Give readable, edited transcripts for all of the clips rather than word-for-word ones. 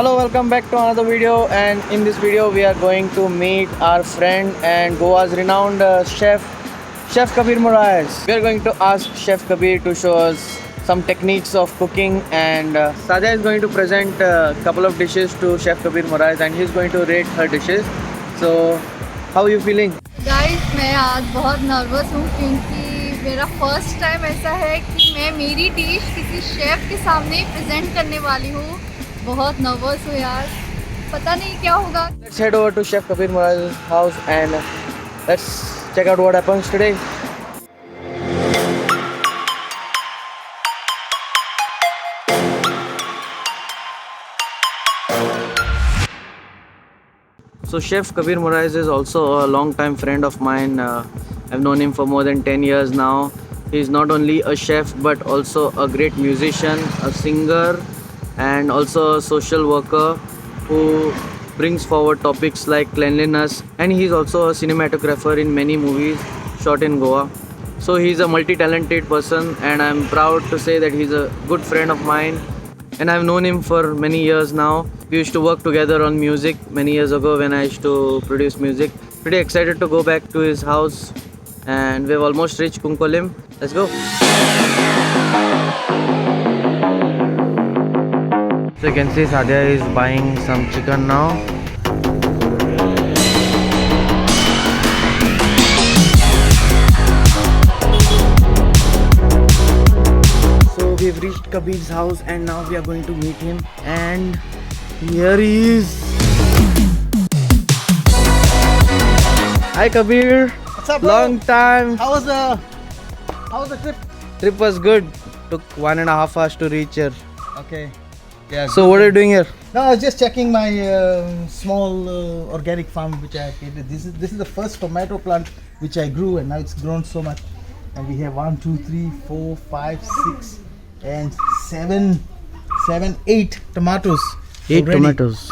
Hello, welcome back to another video, and in this video we are going to meet our friend and Goa's renowned Chef Kabir Moraes. We are going to ask Chef Kabir to show us some techniques of cooking, and Sadia is going to present a couple of dishes to Chef Kabir Moraes and he's going to rate her dishes. So, how are you feeling? Guys मैं आज बहुत nervous हूँ क्योंकि मेरा first time ऐसा है कि मैं मेरी डिश किसी शेफ़ के सामने प्रेजेंट करने वाली हूँ। बहुत नर्वस हूँ यार, पता नहीं क्या होगा। Let's head over to Chef Kabir Moraes' house and let's check out what happens today. So Chef Kabir Moraes is also a long-time friend of mine. I've known him for more than 10 years now. He's not only a chef but also a great musician, a singer, and also a social worker who brings forward topics like cleanliness. And he's also a cinematographer in many movies shot in Goa. So he's a multi-talented person, and I'm proud to say that he's a good friend of mine. And I've known him for many years now. We used to work together on music many years ago when I used to produce music. Pretty excited to go back to his house, and we've almost reached Kunkolim. Let's go. So you can see Sadia is buying some chicken now. So we've reached Kabir's house and now we are going to meet him, and here he is. Hi Kabir. What's up, bro? Long time. How was the trip? Trip was good. Took 1.5 hours to reach here. Okay. Yeah. So what are you doing here? No, I was just checking my small organic farm which I created. This is the first tomato plant which I grew, and now it's grown so much. And we have 1, 2, 3, 4, 5, 6, and 7, 8 tomatoes. 8 already. tomatoes.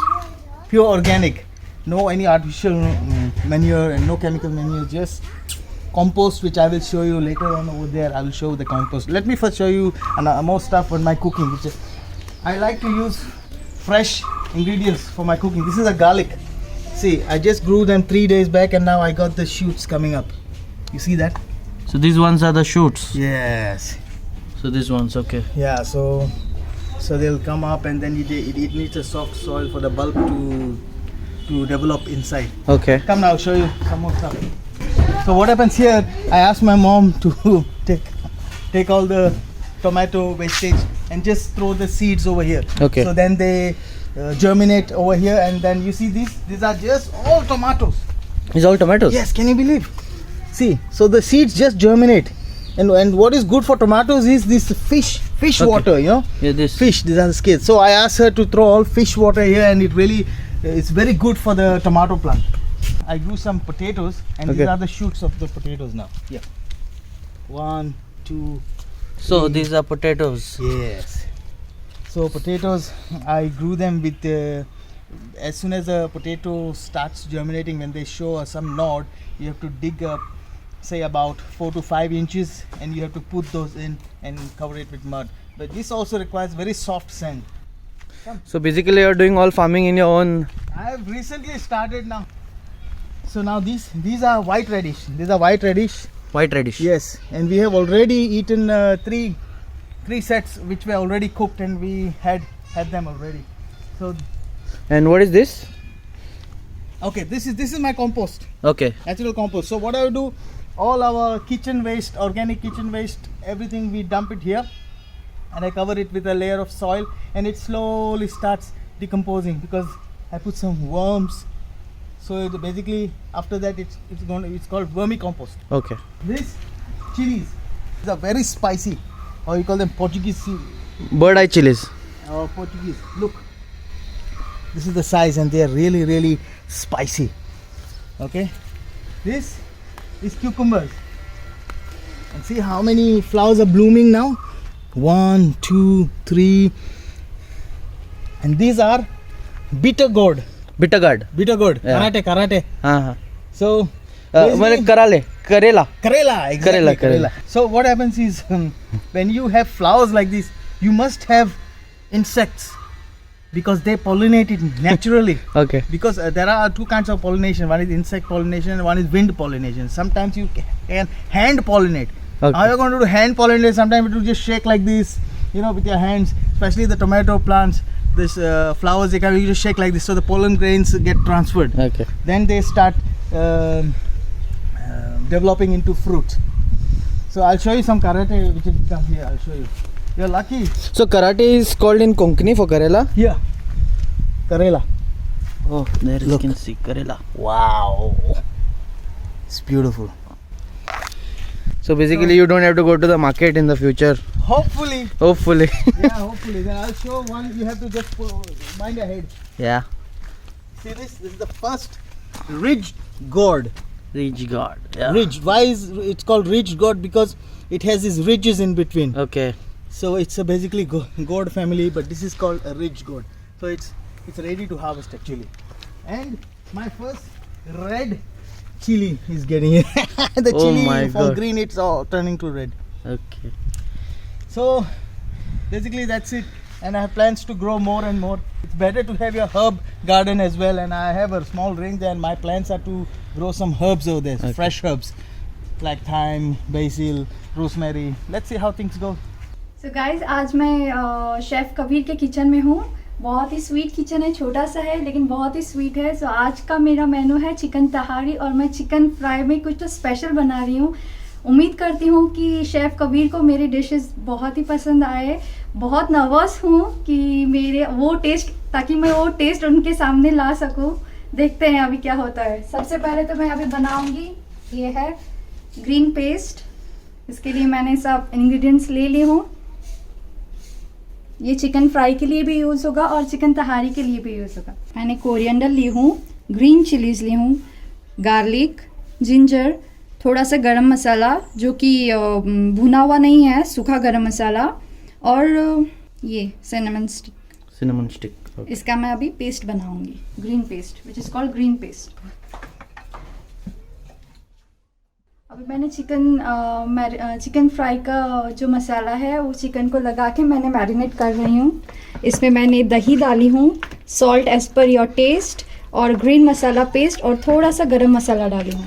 Pure organic. No any artificial manure and no chemical manure. Just compost, which I will show you later on over there. I will show the compost. Let me first show you more stuff on my cooking. Which is, I like to use fresh ingredients for my cooking. This is a garlic. See, I just grew them 3 days back, and now I got the shoots coming up. You see that? So these ones are the shoots. Yes. So these ones, okay. Yeah. So they'll come up, and then it needs a soft soil for the bulb to develop inside. Okay. Come now, I'll show you some more stuff. So what happens here? I asked my mom to take all the tomato wastage and just throw the seeds over here. Okay. So then they germinate over here, and then you see these are just all tomatoes. These all tomatoes? Yes, can you believe? See, so the seeds just germinate, and what is good for tomatoes is this fish Okay. water, you know. Yeah, this. Fish, these are the scales. So I asked her to throw all fish water here, and it's very good for the tomato plant. I grew some potatoes, and Okay. these are the shoots of the potatoes now. Yeah. 1, 2. So these are potatoes. Yes. So potatoes, I grew them with. As soon as a potato starts germinating, when they show some nod, you have to dig up, say about 4 to 5 inches, and you have to put those in and cover it with mud. But this also requires very soft sand. So basically you're doing all farming in your own. I have recently started now. So now these are white radish. These are white radish. White radish. Yes, and we have already eaten three sets which were already cooked, and we had them already. So And what is this? okay, this is my compost, Okay. natural compost. So what I will do, all our kitchen waste, organic kitchen waste, everything we dump it here, and I cover it with a layer of soil, and it slowly starts decomposing because I put some worms. So basically after that it's called vermicompost. Okay. This chilies, these are very spicy, or you call them Portuguese Bird eye chilies. or Portuguese. Look, this is the size, and they are really, really spicy. Okay, this is cucumbers, and see how many flowers are blooming now. 1, 2, 3, and these are bitter gourd. Bitter gourd. Bitter gourd. Yeah. Karate. हाँ. So मैंने करेला. Karela, exactly. Karela. So what happens is when you have flowers like this, you must have insects. because they pollinate it naturally. Okay. Because there are two kinds of pollination. One is insect pollination and one is wind pollination. Sometimes you can hand pollinate. Okay. How are you going to do hand pollinate? Sometimes it will just shake like this, you know, with your hands. Especially the tomato plants, this flowers, they can you just shake like this, so the pollen grains get transferred. Okay. Then they start developing into fruit. So I'll show you some karate which will come here. I'll show you. You're lucky. So karate is called in Konkani for Karela? Here. Karela. Oh, there Look. you can see Karela. Wow. It's beautiful. So basically you don't have to go to the market in the future. Hopefully. Hopefully. Yeah, hopefully. Then I'll show one. You have to just mind your head. Yeah. See this? This is the first ridged gourd. Ridge God. Yeah. Ridge. Why is it's called ridged gourd? Because it has these ridges in between. Okay. So it's a basically gourd family, but this is called a ridge gourd. So it's ready to harvest actually. And my first red chili is getting it. The Oh chili my from God. green, it's all turning to red. Okay. So basically that's it. And I have plans to grow more and more. It's better to have your herb garden as well. And I have a small range, and my plans are to grow some herbs over there, Okay. fresh herbs like thyme, basil, rosemary. Let's see how things go. So guys आज मैं chef Kabir के kitchen में हूँ. बहुत ही sweet kitchen है, छोटा सा है लेकिन बहुत ही स्वीट है. सो आज का मेरा मेनू है चिकन तहारी और मैं चिकन फ्राई में कुछ तो स्पेशल बना रही हूँ. उम्मीद करती हूँ कि शेफ़ कबीर को मेरी डिशेस बहुत ही पसंद आए. बहुत नर्वस हूँ कि मेरे वो टेस्ट, ताकि मैं वो टेस्ट उनके सामने ला सकूँ. देखते हैं अभी क्या होता है. सबसे पहले तो मैं अभी बनाऊँगी, ये है ग्रीन पेस्ट. इसके लिए मैंने सब इंग्रेडिएंट्स ले ली हूँ. ये चिकन फ्राई के लिए भी यूज़ होगा और चिकन तहारी के लिए भी यूज़ होगा. मैंने कोरिएंडर ली हूँ, ग्रीन चिलीज़ ली हूँ, गार्लिक, जिंजर, थोड़ा सा गरम मसाला जो कि भुना हुआ नहीं है, सूखा गरम मसाला, और ये cinnamon stick. Cinnamon stick. Okay. इसका मैं अभी पेस्ट बनाऊंगी, green pest which is called green pest. अभी मैंने चिकन फ्राई का जो मसाला है वो चिकन को लगा के मैंने मैरिनेट कर रही हूँ. इसमें मैंने दही डाली हूँ, salt as per your taste, और ग्रीन मसाला पेस्ट और थोड़ा सा गरम मसाला डाली हूँ.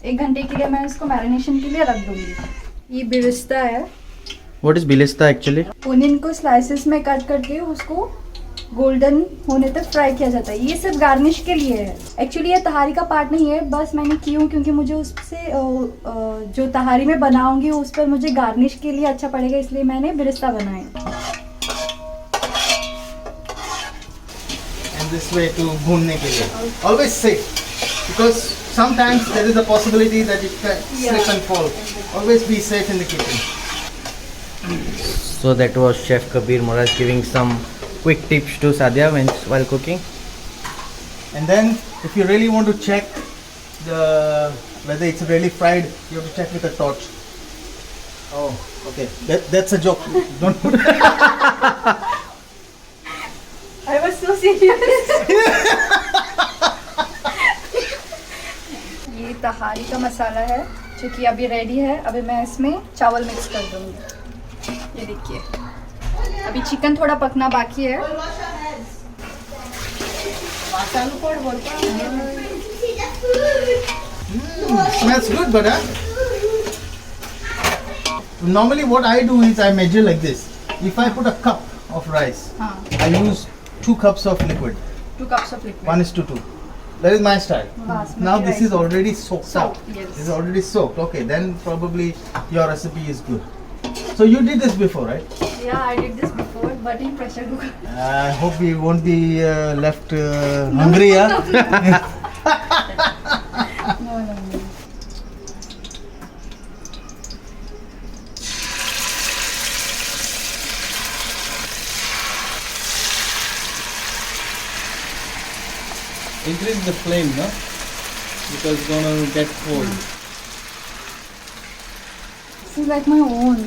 1 घंटे के लिए मैं इसको मैरिनेशन के लिए रख दूँगी. ये बिरिस्ता है. What is bilista actually? Onion को स्लाइसेस में कट करके उसको गोल्डन होने तक फ्राई किया जाता है. ये सिर्फ गार्निश के लिए है. एक्चुअली ये तहारी का पार्ट नहीं है, बस मैंने की हूँ क्योंकि मुझे उससे जो तहारी में बनाऊंगी उस पर मुझे गार्निश के लिए अच्छा पड़ेगा, इसलिए मैंने बिरिस्ता बनाए. And this way to भूनने के लिए. Always safe, because sometimes there is a possibility that it can slip and fall. Always be safe in the kitchen. So that was Chef Kabir Moraj giving some quick tips to Sadia while cooking. And then if you really want to check whether it's really fried, you have to check with a torch. Oh, okay. That's a joke. Don't put I was so serious. ये तहारी का मसाला है जो कि अभी ready है. अभी मैं इसमें चावल मिक्स कर दूंगी. ये देखिए, अभी चिकन थोड़ा पकना बाकी है. Smells good, but normally what I do is I measure like this. If I put a cup of rice, हाँ, I use 2 cups of liquid. 2 cups of liquid. 1:2. That is my style. Basmati Now this rice. is already soaked out. Yes. This is already soaked. Okay, then probably your recipe is good. So you did this before, right? Yeah, I did this before, but in pressure cooker. I hope we won't be left hungry, yeah? No. Increase the flame, no? Because it's gonna get cold. This is like my own.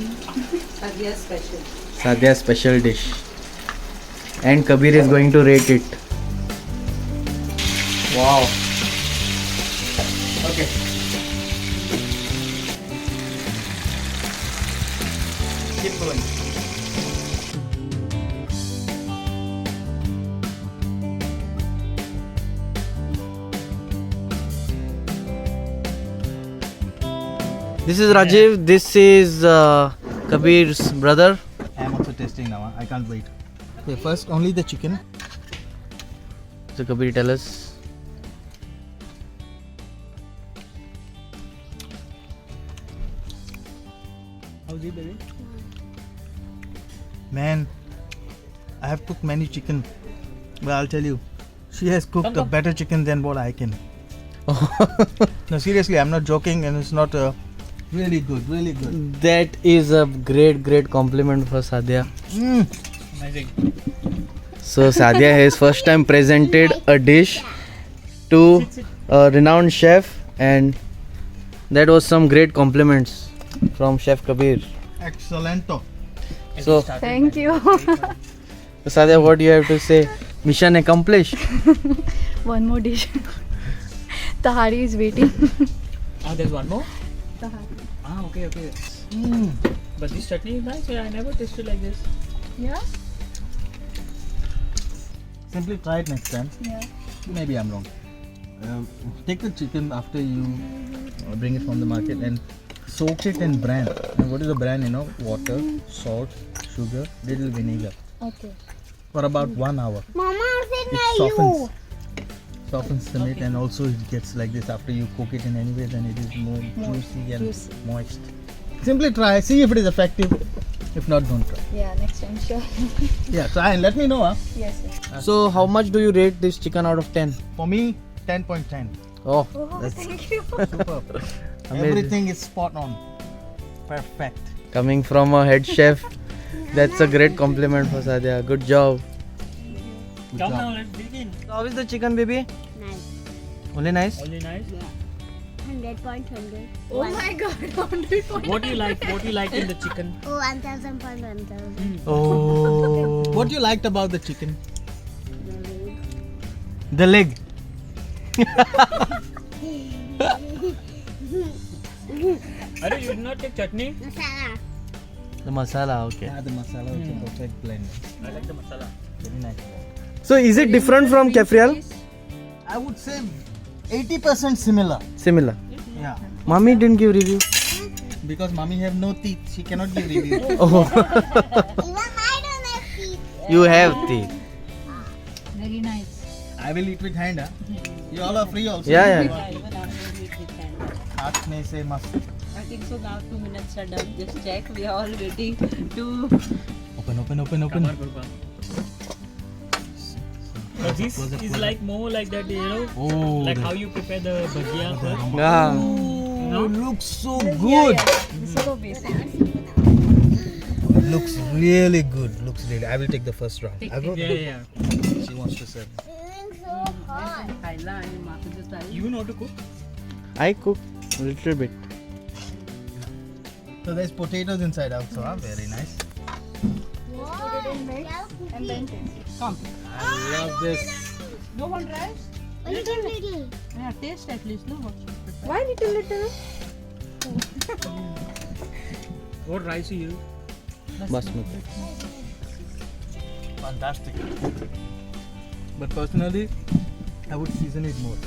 Sadia's special dish. And Kabir is going to rate it. Wow. Okay. Keep going. This is Rajiv. This is Kabir's brother. I am also tasting now. I can't wait. Okay, first only the chicken. So Kabir, tell us. How's it, baby? Man, I have cooked many chicken, but I'll tell you, she has cooked a better chicken than what I can. No, seriously, I'm not joking, and it's not really good, really good. That is a great compliment for Sadia. Amazing. So Sadia has first time presented a dish to a renowned chef, and that was some great compliments from Chef Kabir. Excellento. So Thank you. Sadia, what do you have to say? Mission accomplished. One more dish. Tahari is waiting. Ah, there's one more? Tahari. Ah, okay. Mm. But this chutney is nice. I never tasted like this. Yeah? Simply try it next time. Yeah. Maybe I'm wrong. Take the chicken after you bring it from the market and soak it in bran. And what is the bran? You know, water, salt, sugar, little vinegar Okay. for about 1 hour. It softens the meat, and also it gets like this after you cook it in any way. Then it is more juicy and juicy. moist. Simply try, see if it is effective. If not, don't try. Yeah, next time, sure. Yeah, try and let me know. Huh? Yes, yes. So how much do you rate this chicken out of 10? For me, 10.10. Oh, Oh, that's thank you. Superb. Amazing. Everything is spot on. Perfect. coming from a head chef. That's a great compliment for Sadia. Good job. Good Come job. now, let's begin. So how is the chicken, baby? Nice. Only nice? Only nice. 100.100. Oh my god, 100 What do you like? What do you like in the chicken? Oh, 1000.1000. Oh. What you liked about the chicken? The leg. Are you did not take chutney? Masala. The masala, okay. Yeah, the masala is a perfect blend. I like the masala. Very nice. So is it different from Kefrial? I would say 80% similar. Similar. Yeah. Mommy didn't give review. Because mommy have no teeth, she cannot give review. Oh, Even I don't have teeth. you have teeth. Very nice. I will eat with hand. Huh? You all are free also. Yeah, yeah. Even I will eat with hand. हाथ में से मस्त. I think so now 2 minutes are done. Just check. We are all ready to. Open. Kabar Gurba. But this is like more like that, you know, Oh, like how you prepare the bhajia first. Yeah. Oh, it looks so good. Looks really good. Looks really. I will take the first round. I will. Yeah. She wants to serve. Feeling so hot. Kaila and Mata just try. You know to cook? I cook a little bit. So there's potatoes inside also. Huh? Very nice. And then taste. Come. I love this. No one rice? A little. Yeah, taste at least. No what you prepare. Why little? What rice you use? Basmati. Fantastic. But personally, I would season it more.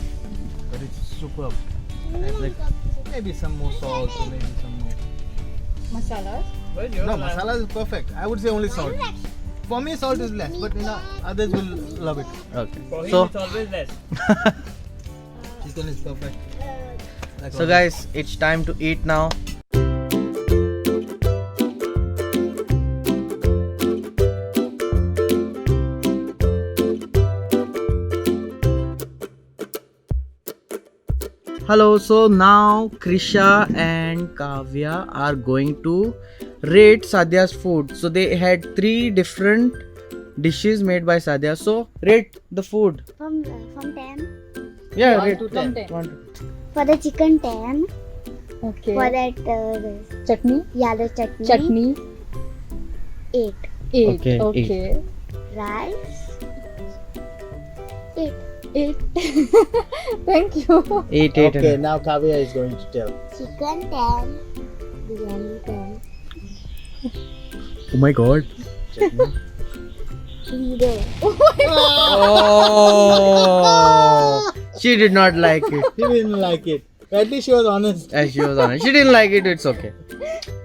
But it's superb. Like maybe some more salt or maybe some more. Masalas? Where's your No, masala is perfect. I would say only salt. For me, salt is less, but you know, others will love it. Okay. For him, So it's always less. Chicken is perfect. Like so guys, it's time to eat now. Hello, so now Krisha and Kavya are going to rate Sadia's food. So they had 3 different dishes made by Sadia. So rate the food. From 10. Yeah, One rate to 10. 10. 1 to 10. For the chicken 10. Okay. For that Chutney? yellow chutney. Chutney? 8. 8. Okay, Okay. Rice. 8. 8. Thank you. 8, 8. Okay, now Kavya is going to tell. Chicken 10. Biryani 10. Oh my god. 0. Oh, she did not like it. He didn't like it. At least she was honest. As she was honest. She didn't like it. It's okay.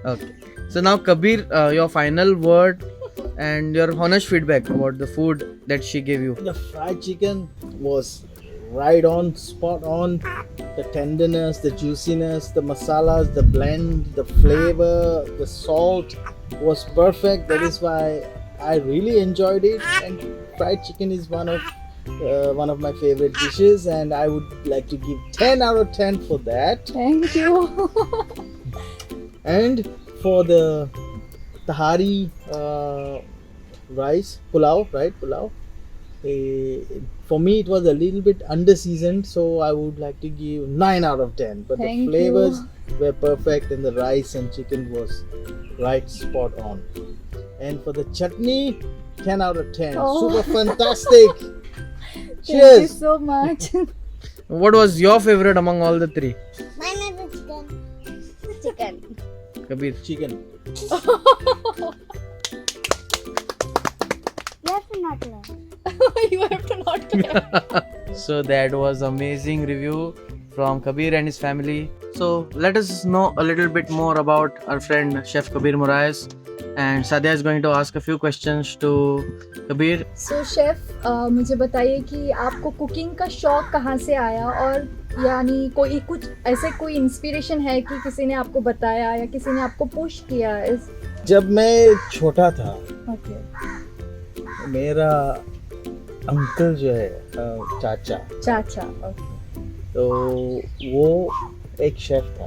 Okay. So now Kabir, your final word and your honest feedback about the food that she gave you. The fried chicken was right on, spot on. The tenderness, the juiciness, the masalas, the blend, the flavor, the salt was perfect. That is why I really enjoyed it. And fried chicken is one of my favorite dishes, and I would like to give 10 out of 10 for that. Thank you. And for the tahari rice, pulao, right? Pulao. For me, it was a little bit under seasoned, so I would like to give 9 out of 10. But Thank the flavors were perfect, and the rice and chicken was right spot on. And for the chutney, 10 out of 10. Oh. Super fantastic. Thank you Cheers. so much. What was your favorite among all the three? Mine is a chicken. Chicken. Kabir. Chicken. You have to not learn. You have to not. So that was amazing review from Kabir and his family. So let us know a little bit more about our friend Chef Kabir Moraes. And Sadia is going to ask a few questions to Kabir. So chef मुझे बताइए कि आपको cooking का शौक कहाँ से आया, और यानी कोई कुछ ऐसे कोई इंस्पिरेशन है कि किसी ने आपको बताया या किसी ने आपको पुश किया इस जब मैं छोटा था, ओके मेरा अंकल जो है चाचा, चाचा ओके तो वो एक शेफ था.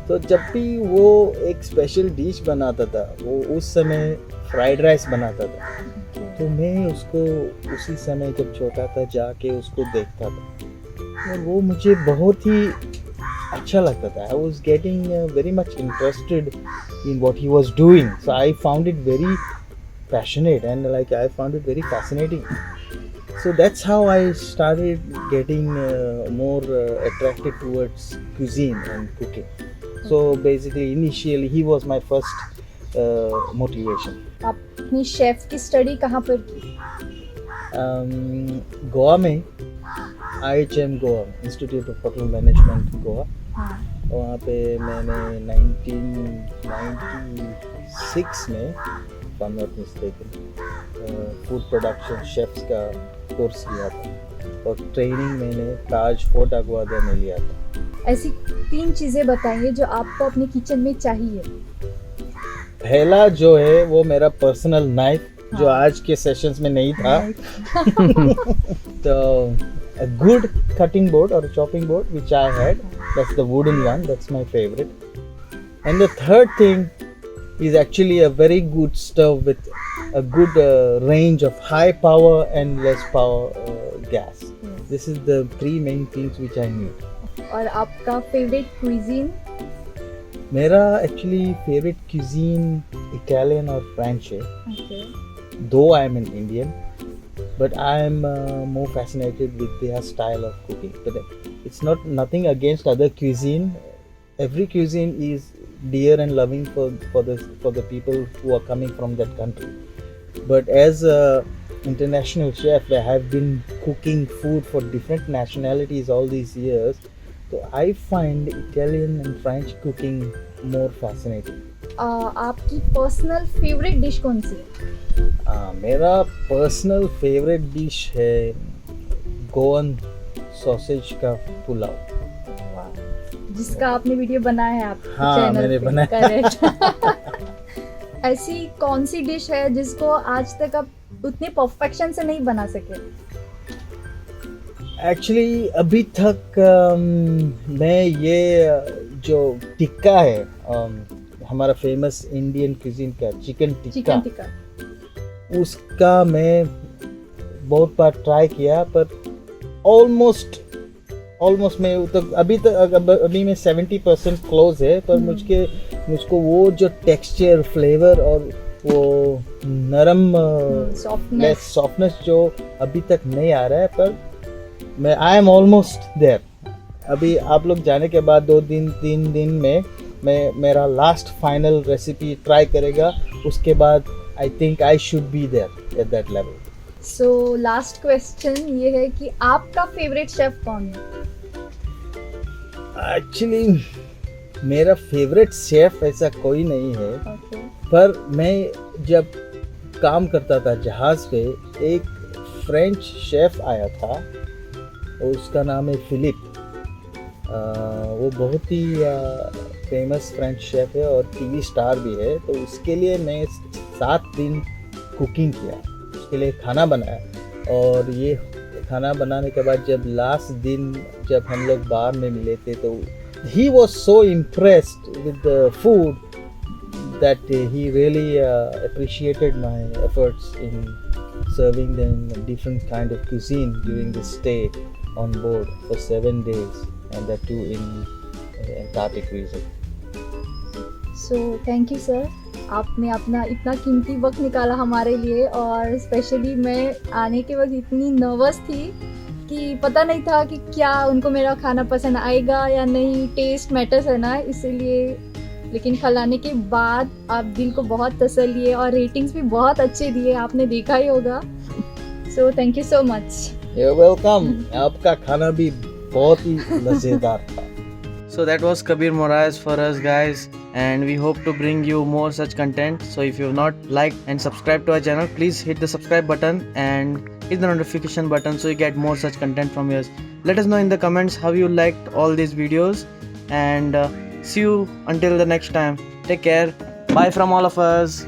तो जब भी वो एक स्पेशल डिश बनाता था, वो उस समय फ्राइड राइस बनाता था, तो मैं उसको उसी समय जब छोटा था जाके उसको देखता था, और वो मुझे बहुत ही अच्छा लगता था. I was getting very much interested in what he was doing. So I found it very passionate, and like I found it very fascinating. So that's how I started getting more attracted towards cuisine and cooking. So basically initially he was my first motivation. आपने chef की study कहाँ पर की? गोवा में IHM Goa, institute of hotel management Goa, हाँ वहाँ पे मैंने 1996 में, if I'm not mistaken, food production chefs का कोर्स लिया था, और ट्रेनिंग मैंने ताज फोर्ट अगवादा में लिया था. ऐसी 3 चीज़ें बताइए जो आपको अपने किचन में चाहिए. पहला जो है वो मेरा पर्सनल नाइफ, जो हाँ. आज के सेशंस में नहीं था. तो a good cutting board or a chopping board which I had, that's the wooden one, that's my favorite. And the third thing is actually a very good stove with a good range of high power and less power gas. Yes. This is the 3 main things which I need. और आपका favourite cuisine? मेरा actually favorite cuisine Italian or French है. Okay Though I am an Indian, but I am more fascinated with their style of cooking. But it's nothing against other cuisine. Every cuisine is dear and loving for the people who are coming from that country. But as a international chef, I have been cooking food for different nationalities all these years. So I find Italian and French cooking more fascinating. आपकी personal favourite dish कौन सी है? मेरा personal favourite dish है Goan sausage का पुलाव. जिसका आपने video बनाया है आप हाँ, चैनल मैंने पे. बनाया. करेक्ट. ऐसी कौन सी डिश है जिसको आज तक आप उतने परफेक्शन से नहीं बना सके? एक्चुअली अभी तक मैं ये जो टिक्का है, हमारा फेमस इंडियन क्यूजीन का चिकन चिकन टिक्का. उसका मैं बहुत बार ट्राई किया, पर ऑलमोस्ट मैं अभी मैं 70% क्लोज है, पर मुझको वो जो टेक्सचर, फ्लेवर और वो नरम सॉफ्टनेस जो अभी तक नहीं आ रहा है, पर आई एम ऑलमोस्ट देयर. अभी आप लोग जाने के बाद 2-3 दिन में मैं मेरा लास्ट फाइनल रेसिपी ट्राई करेगा. उसके बाद I think I should be there at that level. So last question ये है कि आपका फेवरेट शेफ कौन है? एक्चुअली मेरा फेवरेट शेफ ऐसा कोई नहीं है, ओके पर मैं जब काम करता था जहाज़ पे, एक फ्रेंच शेफ आया था, उसका नाम है फिलिप। वो बहुत ही फेमस फ्रेंच शेफ है और टीवी स्टार भी है। तो उसके लिए मैं 7 दिन कुकिंग किया, उसके लिए खाना बनाया। और ये खाना बनाने के बाद जब लास्ट दिन जब हम लोग बाहर में मिले थे, तो he was so impressed with the food that he really appreciated my efforts in serving them different kind of cuisine during the stay on board for 7 days, and that too in Antarctic region. So thank you sir, आपने अपना इतना कीमती वक्त निकाला हमारे लिए। और specially मैं आने के वक्त इतनी नर्वस थी कि पता नहीं था कि क्या उनको मेरा खाना पसंद आएगा या नहीं, टेस्ट मैटर्स है ना, इसीलिए। लेकिन खिलाने के बाद आप दिल को बहुत तसल्ली है और रेटिंग्स भी बहुत अच्छे दिए, आपने देखा ही होगा। So thank you so much. You're welcome. आपका खाना भी बहुत ही मज़ेदार था। So that was Kabir Moraes for us, guys, and we hope to bring you more such content. So if you have not liked and subscribed to our channel, please hit the subscribe button and hit the notification button so you get more such content from us. Let us know in the comments how you liked all these videos, and see you until the next time. Take care. Bye from all of us.